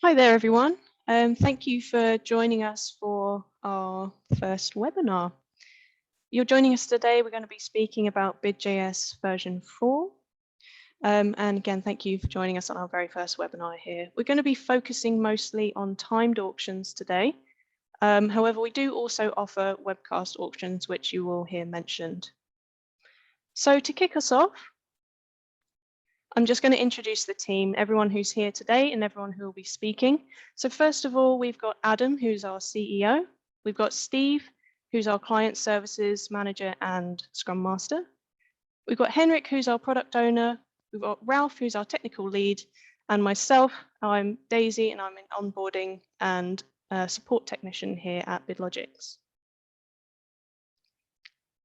Hi there, everyone. Thank you for joining us for our first webinar. You're joining us today. We're going to be speaking about BidJS version 4. And again, thank you for joining us on our very first webinar here. We're going to be focusing mostly on timed auctions today. However, we do also offer webcast auctions, which you will hear mentioned. So to kick us off, I'm just going to introduce the team, everyone who's here today and everyone who will be speaking. So first of all, we've got Adam, who's our CEO. We've got Steve, who's our Client Services Manager and Scrum Master. We've got Henrik, who's our Product Owner. We've got Ralph, who's our Technical Lead. And myself, I'm Daisy, and I'm an Onboarding and Support Technician here at BidLogix.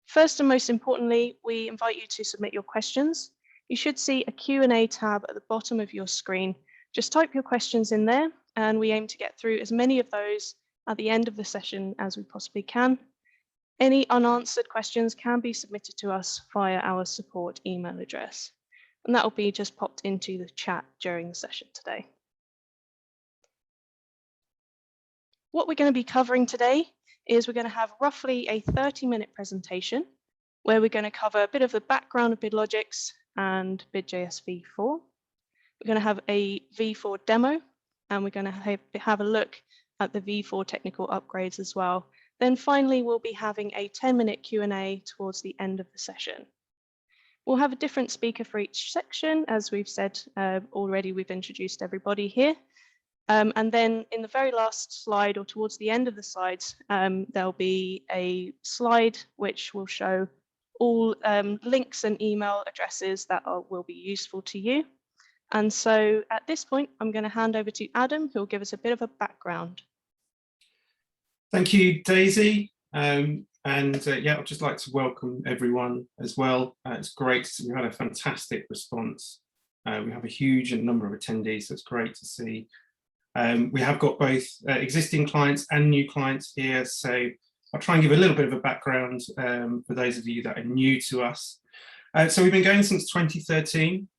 First and most importantly, we invite you to submit your questions. You should see a Q&A tab at the bottom of your screen. Just type your questions in there, and we aim to get through as many of those at the end of the session as we possibly can. Any unanswered questions can be submitted to us via our support email address, and that will be just popped into the chat during the session today. What we're going to be covering today is we're going to have roughly a 30-minute presentation where we're going to cover a bit of the background of BidLogix and BidJS V4. We're going to have a V4 demo, and we're going to have a look at the V4 technical upgrades as well. Then finally, we'll be having a 10-minute Q&A towards the end of the session. We'll have a different speaker for each section. As we've said already, we've introduced everybody here. And then in the very last slide, or towards the end of the slides, there'll be a slide which will show all links and email addresses that will be useful to you. And so at this point, I'm going to hand over to Adam, who will give us a bit of a background. Thank you, Daisy. Yeah, I'd just like to welcome everyone as well. It's great. We've had a fantastic response. We have a huge number of attendees, so it's great to see. We have got both existing clients and new clients here, so I'll try and give a little bit of a background for those of you that are new to us. So we've been going since 2013.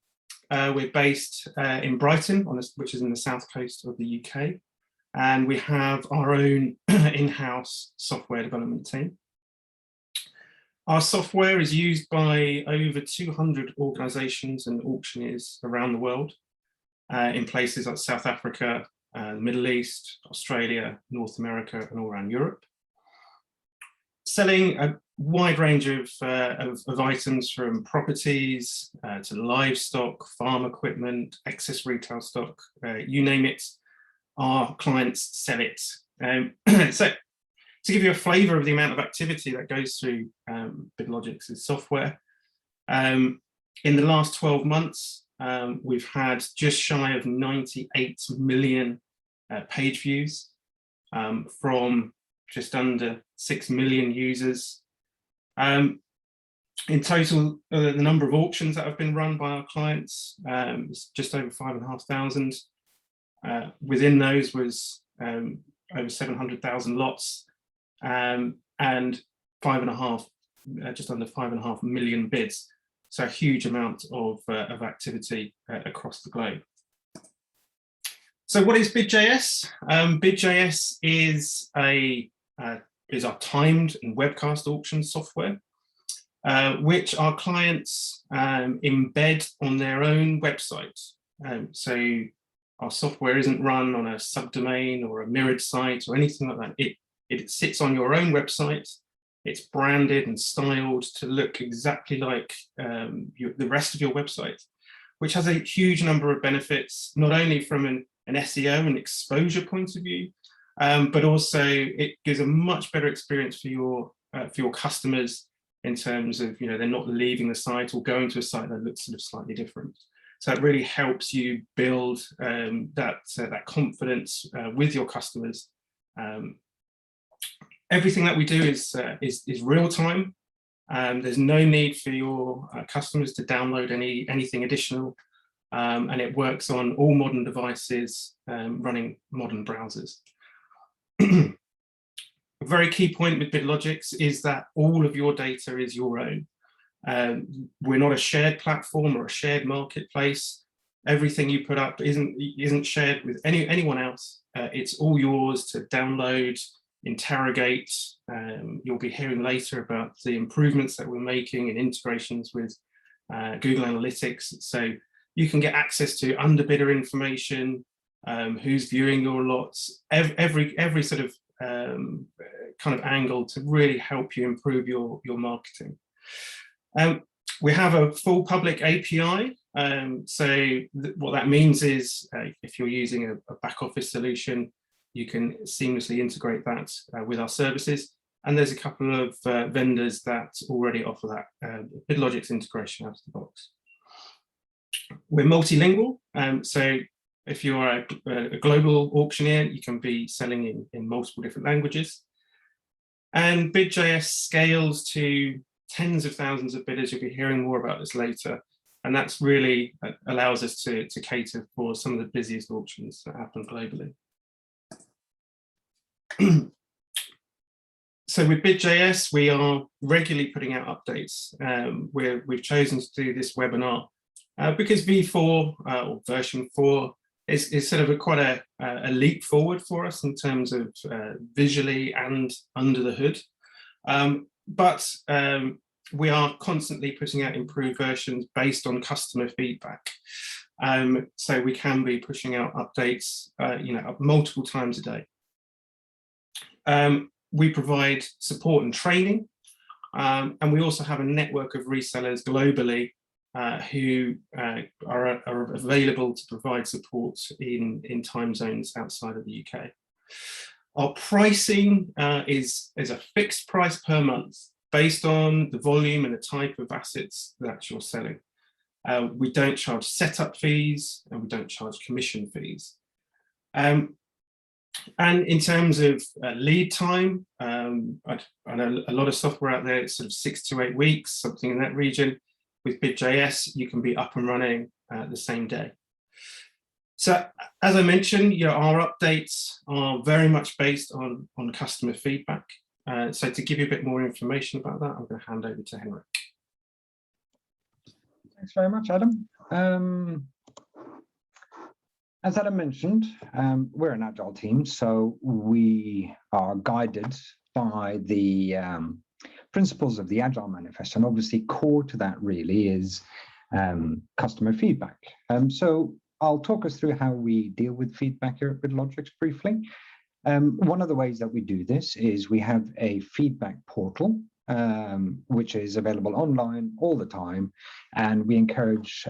We're based in Brighton, which is in the south coast of the UK, and we have our own in-house software development team. Our software is used by over 200 organisations and auctioneers around the world, in places like South Africa, the Middle East, Australia, North America, and all around Europe. Selling a wide range of items, from properties to livestock, farm equipment, excess retail stock, you name it, our clients sell it. So to give you a flavour of the amount of activity that goes through BidLogix's software, in the last 12 months, we've had just shy of 98 million page views from just under 6 million users. In total, the number of auctions that have been run by our clients is just over 5,500. Within those was over 700,000 lots and just under 5.5 million bids. So a huge amount of activity across the globe. So what is BidJS? BidJS is our timed and webcast auction software, which our clients embed on their own website. So our software isn't run on a subdomain or a mirrored site or anything like that. It sits on your own website. It's branded and styled to look exactly like the rest of your website, which has a huge number of benefits, not only from an SEO and exposure point of view, but also it gives a much better experience for your customers in terms of, they're not leaving the site or going to a site that looks sort of slightly different. So it really helps you build that confidence with your customers. Everything that we do is real time. There's no need for your customers to download anything additional, and it works on all modern devices running modern browsers. A very key point with BidLogix is that all of your data is your own. We're not a shared platform or a shared marketplace. Everything you put up isn't shared with anyone else. It's all yours to download, interrogate. You'll be hearing later about the improvements that we're making and integrations with Google Analytics. So you can get access to underbidder information, who's viewing your lots, every sort of kind of angle to really help you improve your marketing. We have a full public API. What that means is if you're using a back office solution, you can seamlessly integrate that with our services. And there's a couple of vendors that already offer that BidLogic's integration out of the box. We're multilingual, so if you're a global auctioneer, you can be selling in multiple different languages. And BidJS scales to tens of thousands of bidders. You'll be hearing more about this later. And that's really allows us to cater for some of the busiest auctions that happen globally. So with BidJS, we are regularly putting out updates. We've chosen to do this webinar because V4 or version 4 is sort of quite a leap forward for us in terms of visually and under the hood. But we are constantly putting out improved versions based on customer feedback. So we can be pushing out updates, multiple times a day. We provide support and training, and we also have a network of resellers globally who are available to provide support in time zones outside of the UK. Our pricing is a fixed price per month based on the volume and the type of assets that you're selling. We don't charge setup fees and we don't charge commission fees. And in terms of lead time, I know a lot of software out there, it's sort of 6 to 8 weeks, something in that region. With BidJS, you can be up and running the same day. So as I mentioned, our updates are very much based on customer feedback. So to give you a bit more information about that, I'm going to hand over to Henrik. Thanks very much, Adam. As Adam mentioned, we're an agile team, so we are guided by the principles of the Agile Manifesto, and obviously core to that really is customer feedback. So I'll talk us through how we deal with feedback here at BidLogix briefly. One of the ways that we do this is we have a feedback portal, which is available online all the time, and we encourage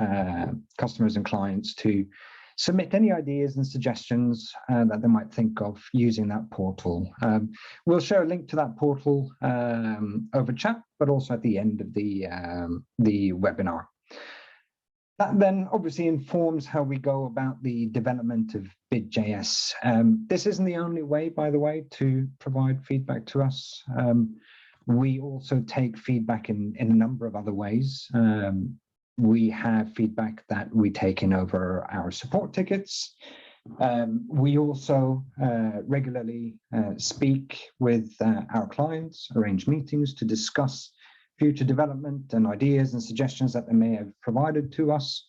customers and clients to submit any ideas and suggestions that they might think of using that portal. We'll share a link to that portal over chat, but also at the end of the webinar. That then obviously informs how we go about the development of BidJS. This isn't the only way, by the way, to provide feedback to us. We also take feedback in a number of other ways. We have feedback that we take in over our support tickets. We also regularly speak with our clients, arrange meetings to discuss future development and ideas and suggestions that they may have provided to us.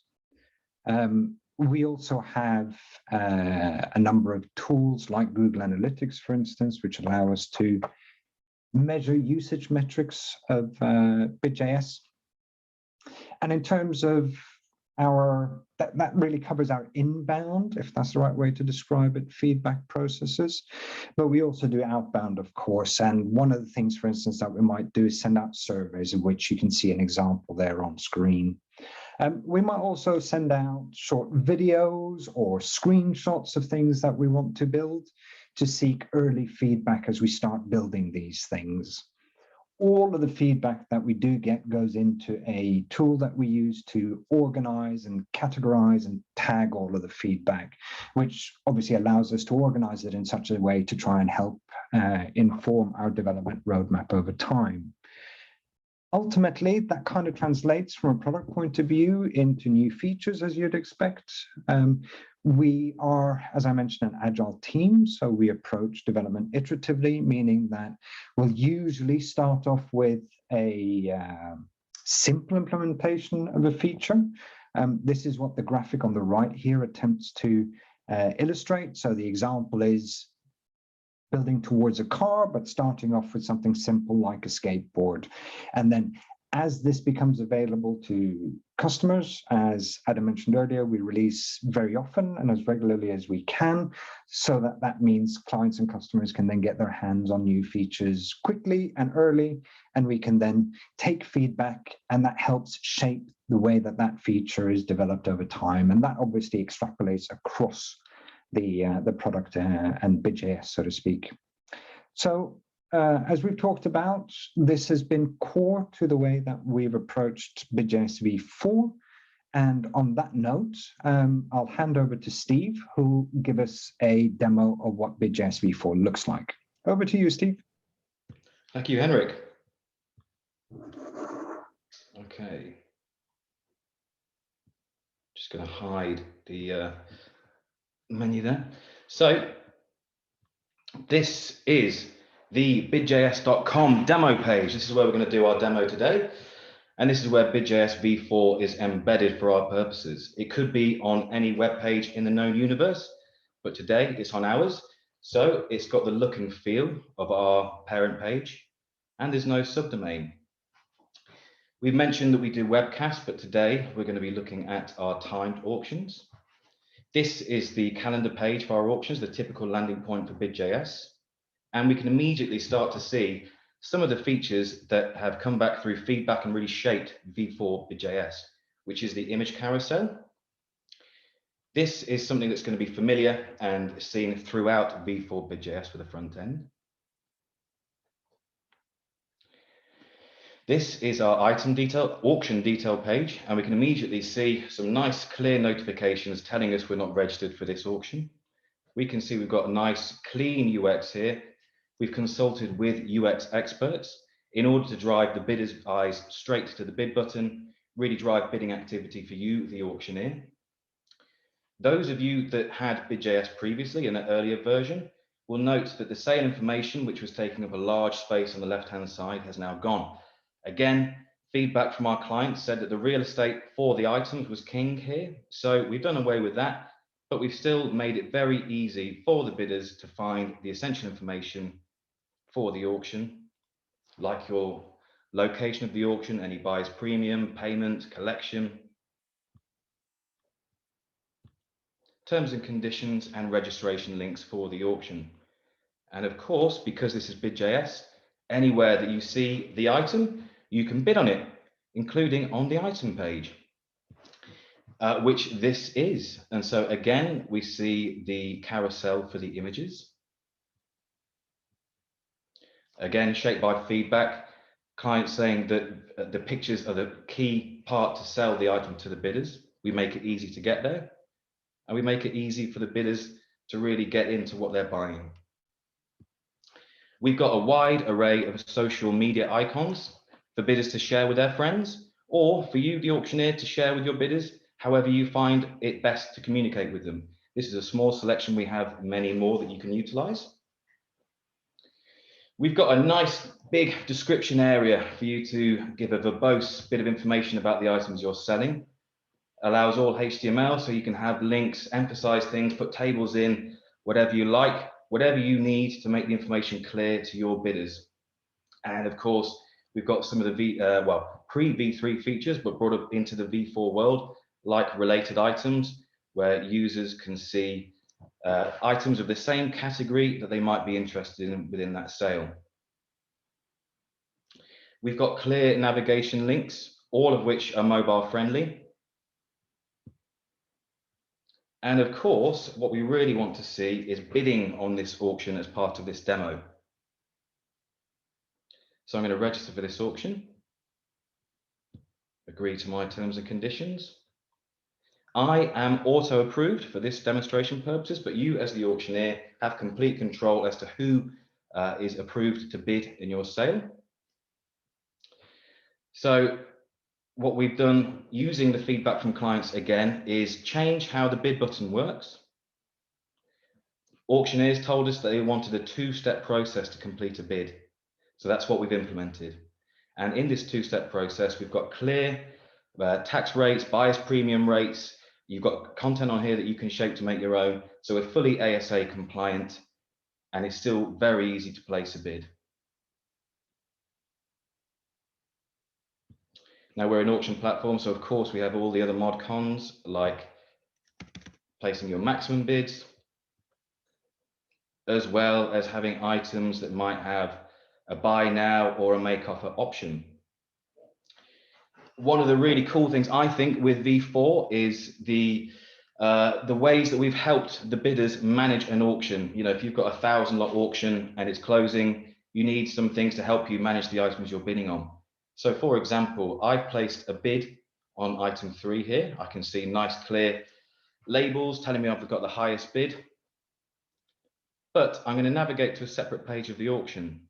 We also have a number of tools like Google Analytics, for instance, which allow us to measure usage metrics of BidJS. And in terms of that really covers our inbound, if that's the right way to describe it, feedback processes. But we also do outbound, of course. And one of the things, for instance, that we might do is send out surveys, of which you can see an example there on screen. We might also send out short videos or screenshots of things that we want to build to seek early feedback as we start building these things. All of the feedback that we do get goes into a tool that we use to organize and categorize and tag all of the feedback, which obviously allows us to organize it in such a way to try and help inform our development roadmap over time. Ultimately, that kind of translates from a product point of view into new features, as you'd expect. We are, as I mentioned, an agile team, so we approach development iteratively, meaning that we'll usually start off with a simple implementation of a feature, This is what the graphic on the right here attempts to illustrate. So the example is building towards a car, but starting off with something simple like a skateboard. And then as this becomes available to customers, as Adam mentioned earlier, we release very often and as regularly as we can, so that means clients and customers can then get their hands on new features quickly and early, and we can then take feedback, and that helps shape the way that that feature is developed over time. And that obviously extrapolates across the product and BidJS, so to speak. So as we've talked about, this has been core to the way that we've approached BidJS V4. And on that note, I'll hand over to Steve, who will give us a demo of what BidJS V4 looks like. Over to you, Steve. Thank you, Henrik. Okay. Just going to hide the menu there. So this is the BidJS.com demo page. This is where we're going to do our demo today. And this is where BidJS V4 is embedded for our purposes. It could be on any web page in the known universe, but today it's on ours. So it's got the look and feel of our parent page, and there's no subdomain. We've mentioned that we do webcasts, but today we're going to be looking at our timed auctions. This is the calendar page for our auctions, the typical landing point for BidJS. And we can immediately start to see some of the features that have come back through feedback and really shaped V4 BidJS, which is the image carousel. This is something that's going to be familiar and seen throughout V4 BidJS for the front end. This is our item detail, auction detail page, and we can immediately see some nice clear notifications telling us we're not registered for this auction. We can see we've got a nice clean UX here. We've consulted with UX experts in order to drive the bidder's eyes straight to the bid button, really drive bidding activity for you, the auctioneer. Those of you that had BidJS previously in an earlier version will note that the sale information, which was taking up a large space on the left-hand side, has now gone. Again, feedback from our clients said that the real estate for the items was king here. So we've done away with that, but we've still made it very easy for the bidders to find the essential information for the auction, like your location of the auction, any buyer's premium, payment, collection, terms and conditions, and registration links for the auction. And of course, because this is BidJS, anywhere that you see the item, you can bid on it, including on the item page, which this is. And so again, we see the carousel for the images. Again, shaped by feedback, clients saying that the pictures are the key part to sell the item to the bidders. We make it easy to get there, and we make it easy for the bidders to really get into what they're buying. We've got a wide array of social media icons for bidders to share with their friends, or for you, the auctioneer, to share with your bidders, however you find it best to communicate with them. This is a small selection. We have many more that you can utilize. We've got a nice big description area for you to give a verbose bit of information about the items you're selling. Allows all HTML, so you can have links, emphasize things, put tables in, whatever you like, whatever you need to make the information clear to your bidders. And of course, we've got some of the pre-V3 features, but brought up into the V4 world, like related items, where users can see items of the same category that they might be interested in within that sale. We've got clear navigation links, all of which are mobile friendly. And of course, what we really want to see is bidding on this auction as part of this demo. So I'm going to register for this auction, agree to my terms and conditions. I am auto approved for this demonstration purposes, but you as the auctioneer have complete control as to who is approved to bid in your sale. So what we've done using the feedback from clients again is change how the bid button works. Auctioneers told us that they wanted a two-step process to complete a bid. So that's what we've implemented. And in this two-step process, we've got clear tax rates, buyer's premium rates. You've got content on here that you can shape to make your own. So we're fully ASA compliant, and it's still very easy to place a bid. Now we're an auction platform, so of course we have all the other mod cons like placing your maximum bids, as well as having items that might have a buy now or a make offer option. One of the really cool things I think with V4 is the ways that we've helped the bidders manage an auction. You know, if you've got a 1,000 lot auction and it's closing, you need some things to help you manage the items you're bidding on. So for example, I've placed a bid on item 3 here. I can see nice clear labels telling me I've got the highest bid. But I'm going to navigate to a separate page of the auction,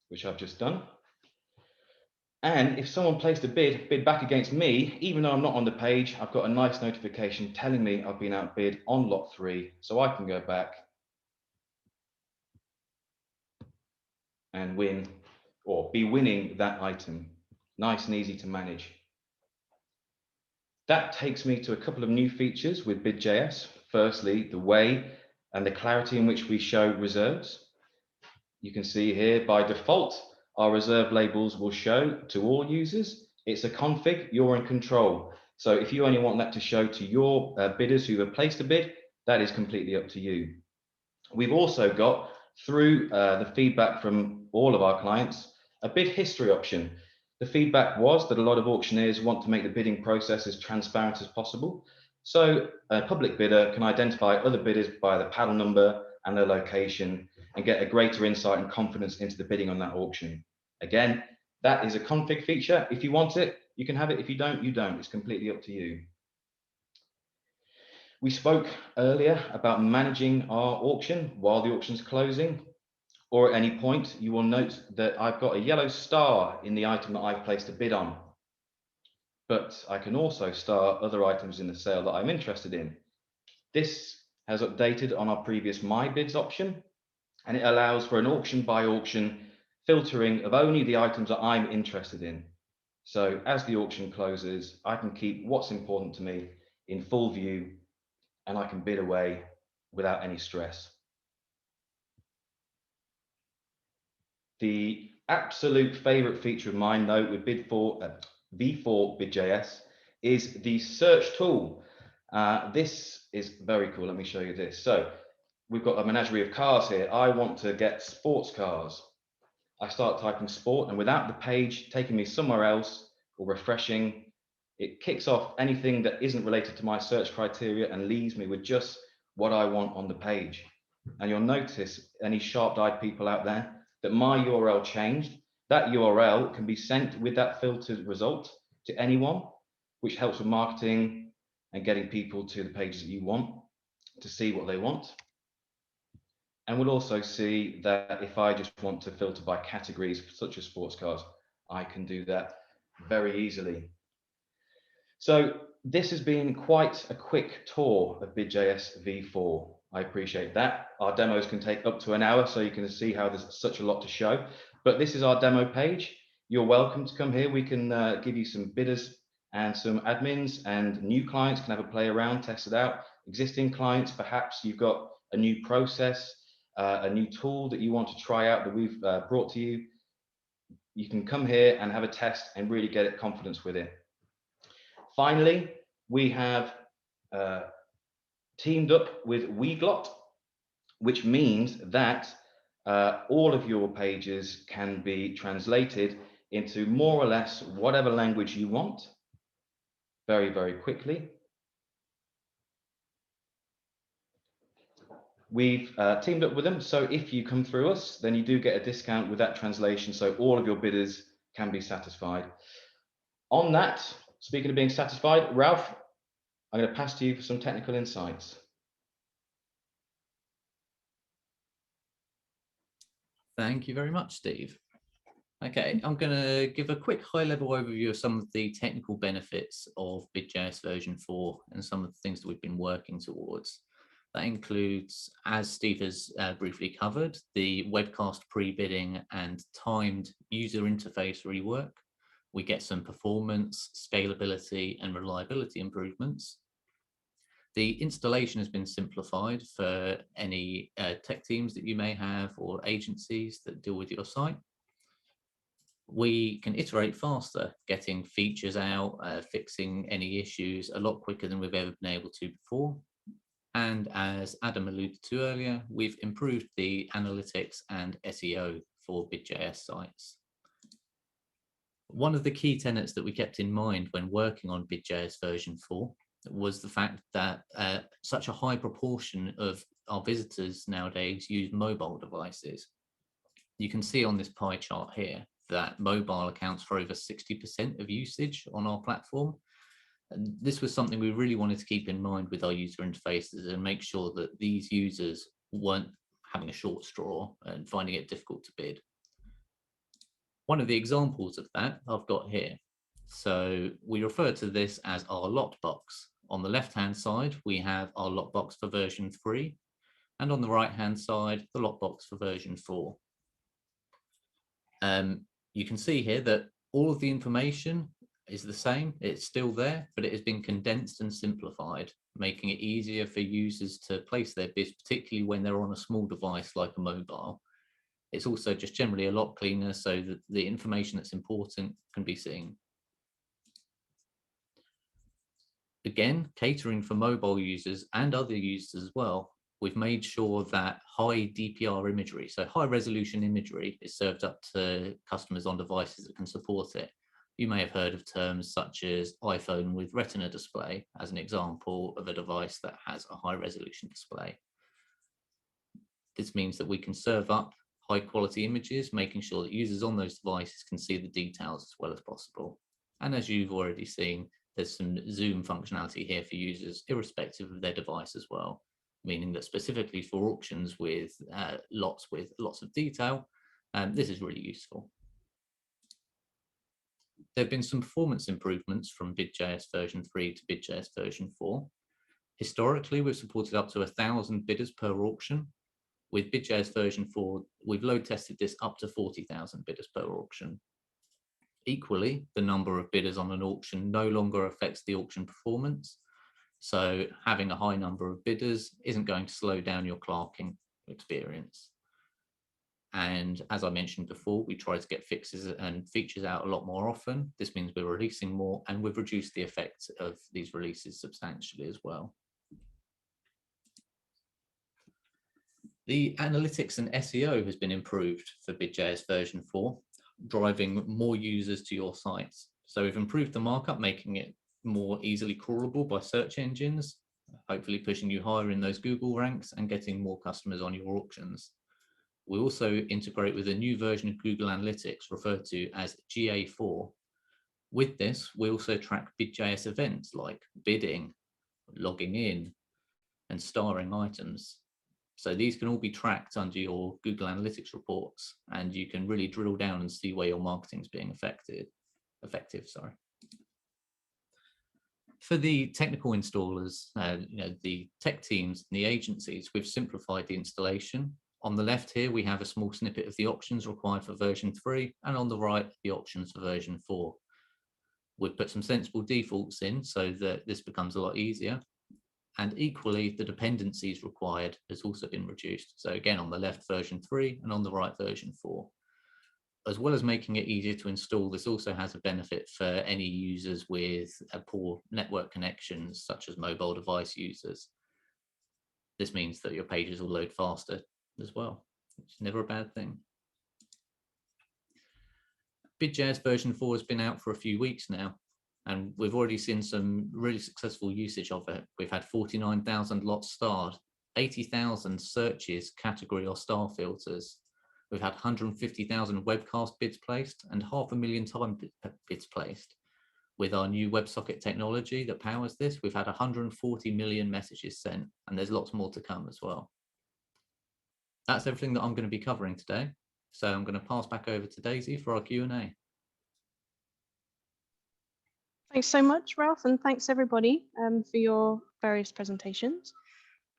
which I've just done. And if someone placed a bid back against me, even though I'm not on the page, I've got a nice notification telling me I've been outbid on lot 3. So I can go back and win, or be winning that item. Nice and easy to manage. That takes me to a couple of new features with BidJS. Firstly, the way and the clarity in which we show reserves. You can see here by default, our reserve labels will show to all users. It's a config, you're in control. So if you only want that to show to your bidders who have placed a bid, that is completely up to you. We've also got, through the feedback from all of our clients, a bid history option. The feedback was that a lot of auctioneers want to make the bidding process as transparent as possible. So a public bidder can identify other bidders by the panel number and their location and get a greater insight and confidence into the bidding on that auction. Again, that is a config feature. If you want it, you can have it. If you don't, you don't. It's completely up to you. We spoke earlier about managing our auction while the auction's closing, or at any point. You will note that I've got a yellow star in the item that I've placed a bid on, but I can also star other items in the sale that I'm interested in. This has updated on our previous My Bids option, and it allows for an auction by auction filtering of only the items that I'm interested in. So as the auction closes, I can keep what's important to me in full view, and I can bid away without any stress. The absolute favorite feature of mine, though, with V4 BidJS is the search tool. This is very cool. Let me show you this. So we've got a menagerie of cars here. I want to get sports cars. I start typing sport, and without the page taking me somewhere else or refreshing, it kicks off anything that isn't related to my search criteria and leaves me with just what I want on the page. And you'll notice, any sharp-eyed people out there, that my URL changed. That URL can be sent with that filtered result to anyone, which helps with marketing and getting people to the pages that you want to see what they want. And we'll also see that if I just want to filter by categories such as sports cars, I can do that very easily. So this has been quite a quick tour of BidJS V4. I appreciate that. Our demos can take up to an hour, so you can see how there's such a lot to show. But this is our demo page. You're welcome to come here. We can give you some bidders and some admins, and new clients can have a play around, test it out. Existing clients, perhaps you've got a new process, a new tool that you want to try out that we've brought to you. You can come here and have a test and really get confidence with it. Finally, we have teamed up with Weglot, which means that all of your pages can be translated into more or less whatever language you want very, very quickly. We've teamed up with them, so if you come through us, then you do get a discount with that translation, so all of your bidders can be satisfied. On that, speaking of being satisfied, Ralph, I'm going to pass to you for some technical insights. Thank you very much, Steve. Okay, I'm going to give a quick high-level overview of some of the technical benefits of BidJS version 4 and some of the things that we've been working towards. That includes, as Steve has briefly covered, the webcast pre-bidding and timed user interface rework, We get some performance, scalability, and reliability improvements. The installation has been simplified for any tech teams that you may have or agencies that deal with your site. We can iterate faster, getting features out, fixing any issues a lot quicker than we've ever been able to before. And as Adam alluded to earlier, we've improved the analytics and SEO for BidJS sites. One of the key tenets that we kept in mind when working on BidJS version 4 was the fact that such a high proportion of our visitors nowadays use mobile devices. You can see on this pie chart here that mobile accounts for over 60% of usage on our platform. And this was something we really wanted to keep in mind with our user interfaces and make sure that these users weren't having a short straw and finding it difficult to bid. One of the examples of that I've got here. So we refer to this as our lot box. On the left-hand side, we have our lot box for version 3, and on the right-hand side, the lot box for version 4. You can see here that all of the information is the same. It's still there, but it has been condensed and simplified, making it easier for users to place their bids, particularly when they're on a small device like a mobile. It's also just generally a lot cleaner so that the information that's important can be seen. Again, catering for mobile users and other users as well, we've made sure that high DPR imagery, so high resolution imagery, is served up to customers on devices that can support it. You may have heard of terms such as iPhone with Retina display as an example of a device that has a high resolution display. This means that we can serve up high quality images, making sure that users on those devices can see the details as well as possible. And as you've already seen, there's some zoom functionality here for users irrespective of their device as well, meaning that specifically for auctions with lots of detail, this is really useful. There have been some performance improvements from BidJS version 3 to BidJS version 4. Historically, we've supported up to 1,000 bidders per auction. With BidJS version 4, we've load tested this up to 40,000 bidders per auction. Equally, the number of bidders on an auction no longer affects the auction performance. So having a high number of bidders isn't going to slow down your clerking experience. And as I mentioned before, we try to get fixes and features out a lot more often. This means we're releasing more, and we've reduced the effect of these releases substantially as well. The analytics and SEO has been improved for BidJS version 4, driving more users to your sites. So we've improved the markup, making it more easily crawlable by search engines, hopefully pushing you higher in those Google ranks and getting more customers on your auctions. We also integrate with a new version of Google Analytics referred to as GA4. With this, we also track BidJS events like bidding, logging in, and starring items. So these can all be tracked under your Google Analytics reports, and you can really drill down and see where your marketing is being effective. For the technical installers, the tech teams and the agencies, we've simplified the installation. On the left here, we have a small snippet of the options required for version 3, and on the right, the options for version 4. We've put some sensible defaults in so that this becomes a lot easier. And equally, the dependencies required has also been reduced. So again, on the left, version 3, and on the right, version 4. As well as making it easier to install, this also has a benefit for any users with poor network connections, such as mobile device users. This means that your pages will load faster as well, which is never a bad thing. BidJS version 4 has been out for a few weeks now, and we've already seen some really successful usage of it. We've had 49,000 lots starred, 80,000 searches, category or star filters. We've had 150,000 webcast bids placed and 500,000 time bids placed. With our new WebSocket technology that powers this, we've had 140 million messages sent, and there's lots more to come as well. That's everything that I'm going to be covering today. So I'm going to pass back over to Daisy for our Q&A. Thanks so much, Ralph, and thanks everybody for your various presentations.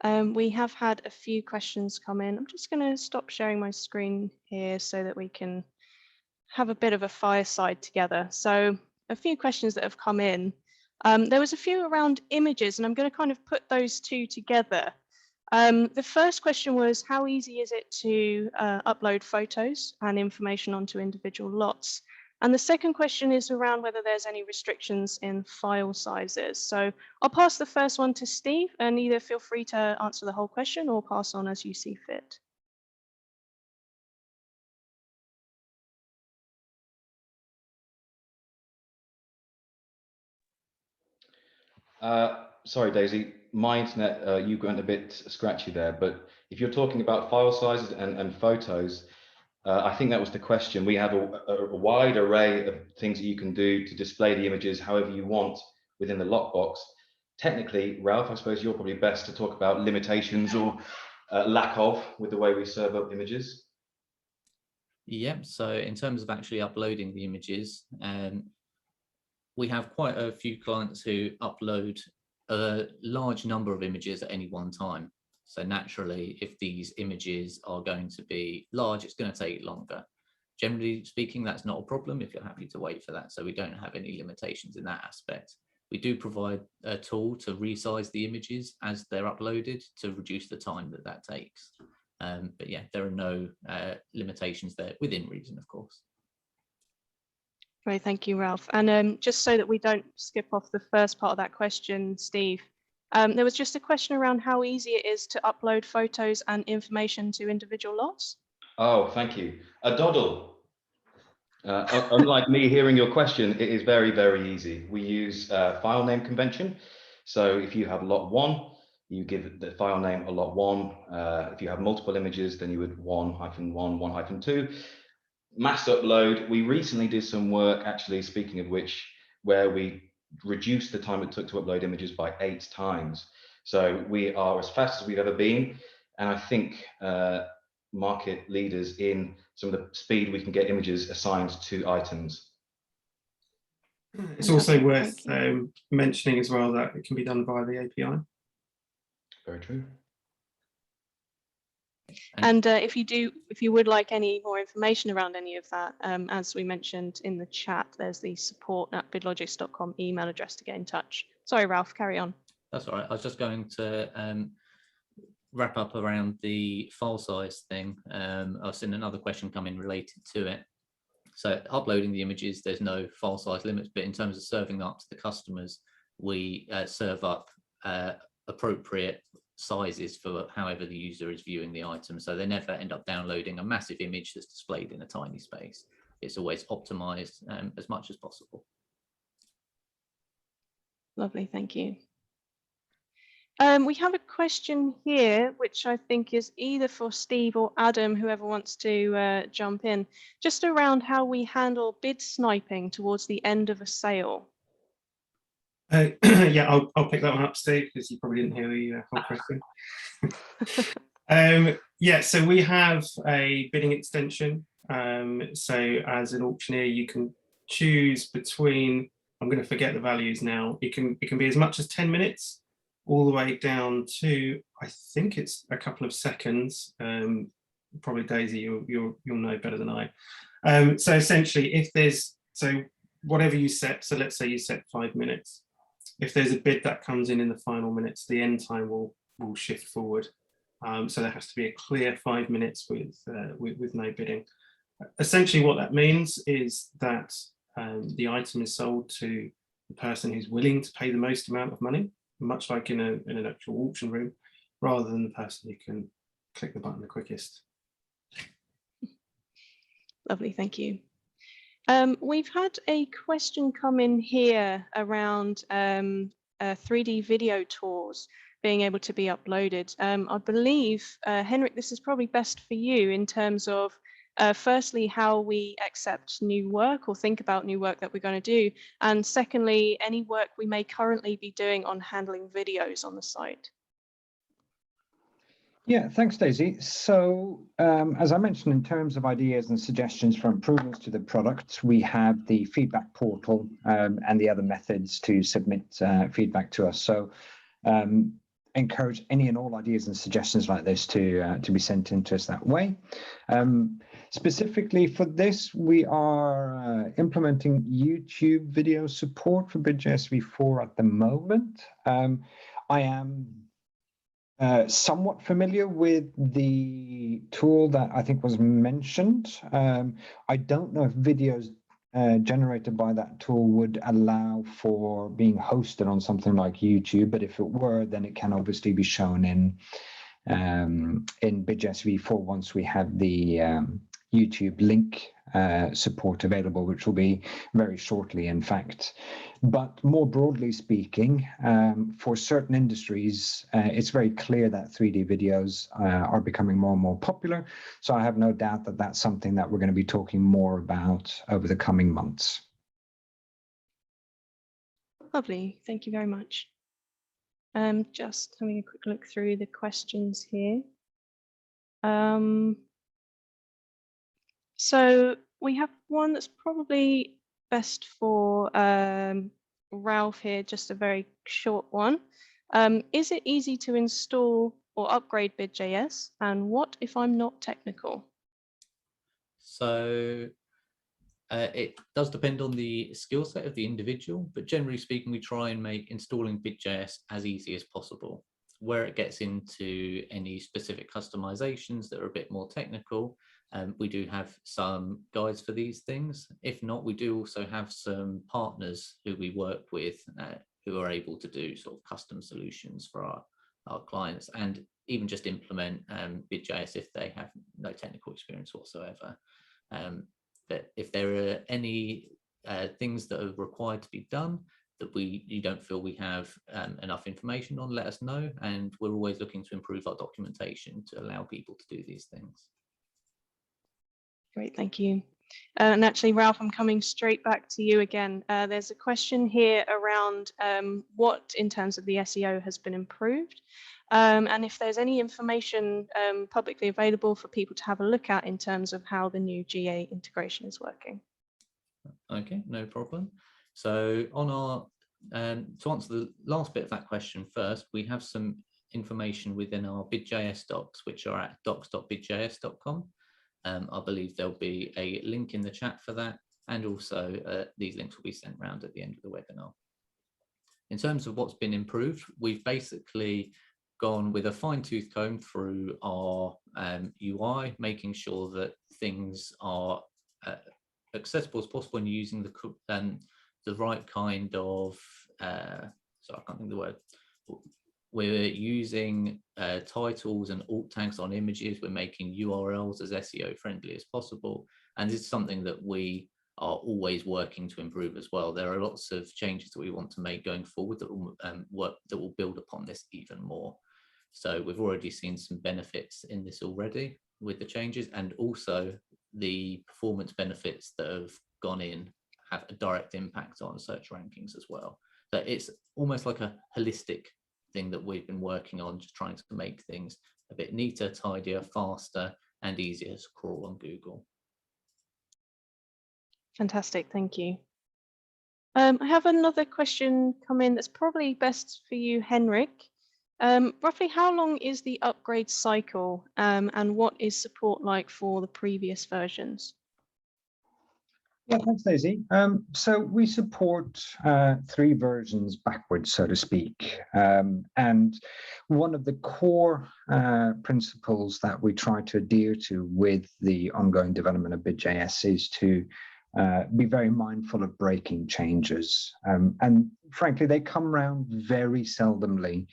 We have had a few questions come in. I'm just going to stop sharing my screen here so that we can have a bit of a fireside together. So a few questions that have come in. There was a few around images, and I'm going to kind of put those two together. The first question was, how easy is it to upload photos and information onto individual lots? And the second question is around whether there's any restrictions in file sizes. So I'll pass the first one to Steve, and either feel free to answer the whole question or pass on as you see fit. Sorry, Daisy, my internet, you went a bit scratchy there, but if you're talking about file sizes and photos, I think that was the question. We have a wide array of things that you can do to display the images however you want within the lockbox. Technically, Ralph, I suppose you're probably best to talk about limitations or lack of with the way we serve up images. Yep, so in terms of actually uploading the images, we have quite a few clients who upload a large number of images at any one time. So naturally, if these images are going to be large, it's going to take longer. Generally speaking, that's not a problem if you're happy to wait for that. So we don't have any limitations in that aspect. We do provide a tool to resize the images as they're uploaded to reduce the time that that takes. But yeah, there are no limitations there, within reason, of course. Great, thank you, Ralph. And just so that we don't skip off the first part of that question, Steve, there was just a question around how easy it is to upload photos and information to individual lots. Oh, thank you. A doddle. Unlike me hearing your question, it is very, very easy. We use file name convention. So if you have lot 1, you give the file name a lot 1. If you have multiple images, then you would 1-1, 1-2. Mass upload. We recently did some work, actually, speaking of which, where we reduced the time it took to upload images by 8 times. So we are as fast as we've ever been. And I think market leaders in some of the speed we can get images assigned to items. It's also worth mentioning as well that it can be done via the API. Very true. And if you would like any more information around any of that, as we mentioned in the chat, there's the support@bidlogics.com email address to get in touch. Sorry, Ralph, carry on. That's all right. I was just going to wrap up around the file size thing. I've seen another question come in related to it. So uploading the images, there's no file size limits, but in terms of serving them up to the customers, we serve up appropriate sizes for however the user is viewing the item. So they never end up downloading a massive image that's displayed in a tiny space. It's always optimized as much as possible. Lovely, thank you. We have a question here, which I think is either for Steve or Adam, whoever wants to jump in, just around how we handle bid sniping towards the end of a sale. Yeah, I'll pick that one up, Steve, because you probably didn't hear the whole question. Yeah, so we have a bidding extension. So as an auctioneer, you can choose between, I'm going to forget the values now, it can be as much as 10 minutes all the way down to, I think it's a couple of seconds. Probably Daisy, you'll know better than I. So essentially, if there's, so whatever you set, so let's say you set 5 minutes. If there's a bid that comes in the final minutes, the end time will shift forward. So there has to be a clear 5 minutes with no bidding. Essentially, what that means is that the item is sold to the person who's willing to pay the most amount of money, much like in an actual auction room, rather than the person who can click the button the quickest. Lovely, thank you. We've had a question come in here around 3D video tours being able to be uploaded. I believe, Henrik, this is probably best for you in terms of firstly, how we accept new work or think about new work that we're going to do. And secondly, any work we may currently be doing on handling videos on the site. Yeah, thanks, Daisy. So as I mentioned, in terms of ideas and suggestions for improvements to the product, we have the feedback portal and the other methods to submit feedback to us. So encourage any and all ideas and suggestions like this to be sent in to us that way. Specifically for this, we are implementing YouTube video support for BidJS V4 at the moment. I am somewhat familiar with the tool that I think was mentioned. I don't know if videos generated by that tool would allow for being hosted on something like YouTube, but if it were, then it can obviously be shown in BidJS V4 once we have the YouTube link support available, which will be very shortly, in fact. But more broadly speaking, for certain industries, it's very clear that 3D videos are becoming more and more popular. So I have no doubt that that's something that we're going to be talking more about over the coming months. Lovely, thank you very much. Just having a quick look through the questions here. So we have one that's probably best for Ralph here, just a very short one. Is it easy to install or upgrade BidJS? And what if I'm not technical? So it does depend on the skill set of the individual, but generally speaking, we try and make installing BidJS as easy as possible. Where it gets into any specific customizations that are a bit more technical, we do have some guides for these things. If not, we do also have some partners who we work with who are able to do sort of custom solutions for our clients, and even just implement BidJS if they have no technical experience whatsoever. But if there are any things that are required to be done that you don't feel we have enough information on, let us know, and we're always looking to improve our documentation to allow people to do these things. Great, thank you. And actually, Ralph, I'm coming straight back to you again. There's a question here around what, in terms of the SEO, has been improved, and if there's any information publicly available for people to have a look at in terms of how the new GA integration is working. Okay, no problem. So on our, to answer the last bit of that question first, we have some information within our BidJS docs, which are at docs.bidjs.com. I believe there'll be a link in the chat for that, and also these links will be sent around at the end of the webinar. In terms of what's been improved, we've basically gone with a fine-tooth comb through our UI, making sure that things are accessible as possible and using the right kind of, sorry, I can't think of the word. We're using titles and alt tags on images. We're making URLs as SEO friendly as possible. And this is something that we are always working to improve as well. There are lots of changes that we want to make going forward that will build upon this even more. So we've already seen some benefits in this already with the changes, and also the performance benefits that have gone in have a direct impact on search rankings as well. So it's almost like a holistic thing that we've been working on, just trying to make things a bit neater, tidier, faster, and easier to crawl on Google. Fantastic, thank you. I have another question come in that's probably best for you, Henrik. Roughly how long is the upgrade cycle, and what is support like for the previous versions? Yeah, thanks, Daisy. So we support 3 versions backwards, so to speak. And one of the core principles that we try to adhere to with the ongoing development of BidJS is to be very mindful of breaking changes. And frankly, they come around very seldomly.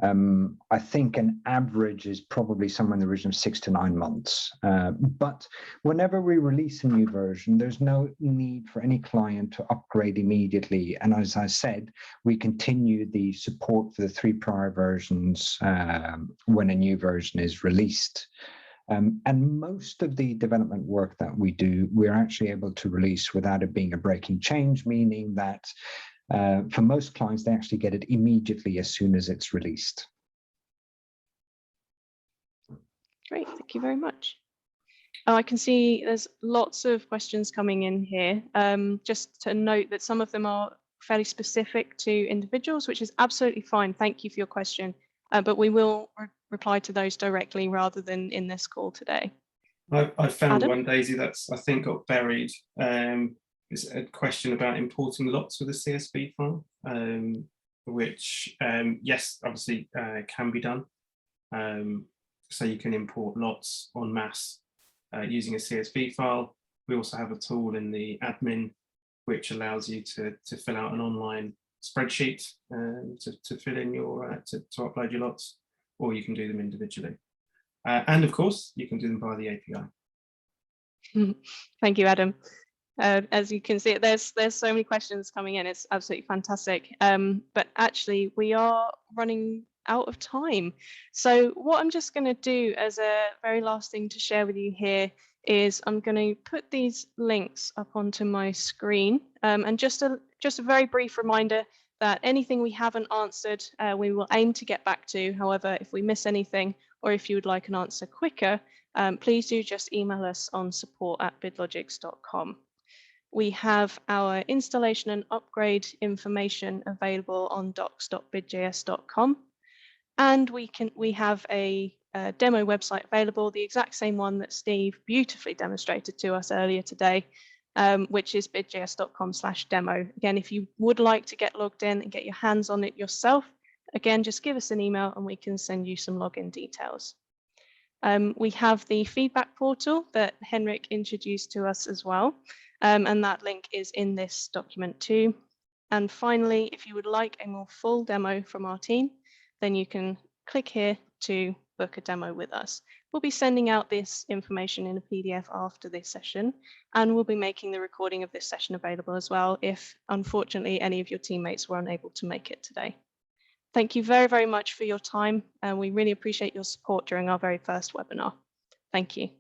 I think an average is probably somewhere in the region of 6 to 9 months. But whenever we release a new version, there's no need for any client to upgrade immediately. And as I said, we continue the support for the 3 prior versions when a new version is released. And most of the development work that we do, we're actually able to release without it being a breaking change, meaning that for most clients, they actually get it immediately as soon as it's released. Great, thank you very much. I can see there's lots of questions coming in here. Just to note that some of them are fairly specific to individuals, which is absolutely fine. Thank you for your question, but we will reply to those directly rather than in this call today. I found Adam? one, Daisy, that's I think got buried. It's a question about importing lots with a CSV file, which yes, obviously can be done. So you can import lots en masse using a CSV file. We also have a tool in the admin which allows you to fill out an online spreadsheet to fill in your to upload your lots, or you can do them individually. And of course, you can do them via the API. Thank you, Adam. As you can see, there's so many questions coming in. It's absolutely fantastic. But actually, we are running out of time. So what I'm just going to do as a very last thing to share with you here is I'm going to put these links up onto my screen. And just a very brief reminder that anything we haven't answered, we will aim to get back to. However, if we miss anything, or if you would like an answer quicker, please do just email us on support@bidlogics.com. We have our installation and upgrade information available on docs.bidjs.com. And we have a demo website available, the exact same one that Steve beautifully demonstrated to us earlier today, which is bidjs.com/demo. Again, if you would like to get logged in and get your hands on it yourself, again, just give us an email and we can send you some login details. We have the feedback portal that Henrik introduced to us as well, and that link is in this document too. And finally, if you would like a more full demo from our team, then you can click here to book a demo with us. We'll be sending out this information in a PDF after this session, and we'll be making the recording of this session available as well if, unfortunately, any of your teammates were unable to make it today. Thank you very, very much for your time, and we really appreciate your support during our very first webinar. Thank you.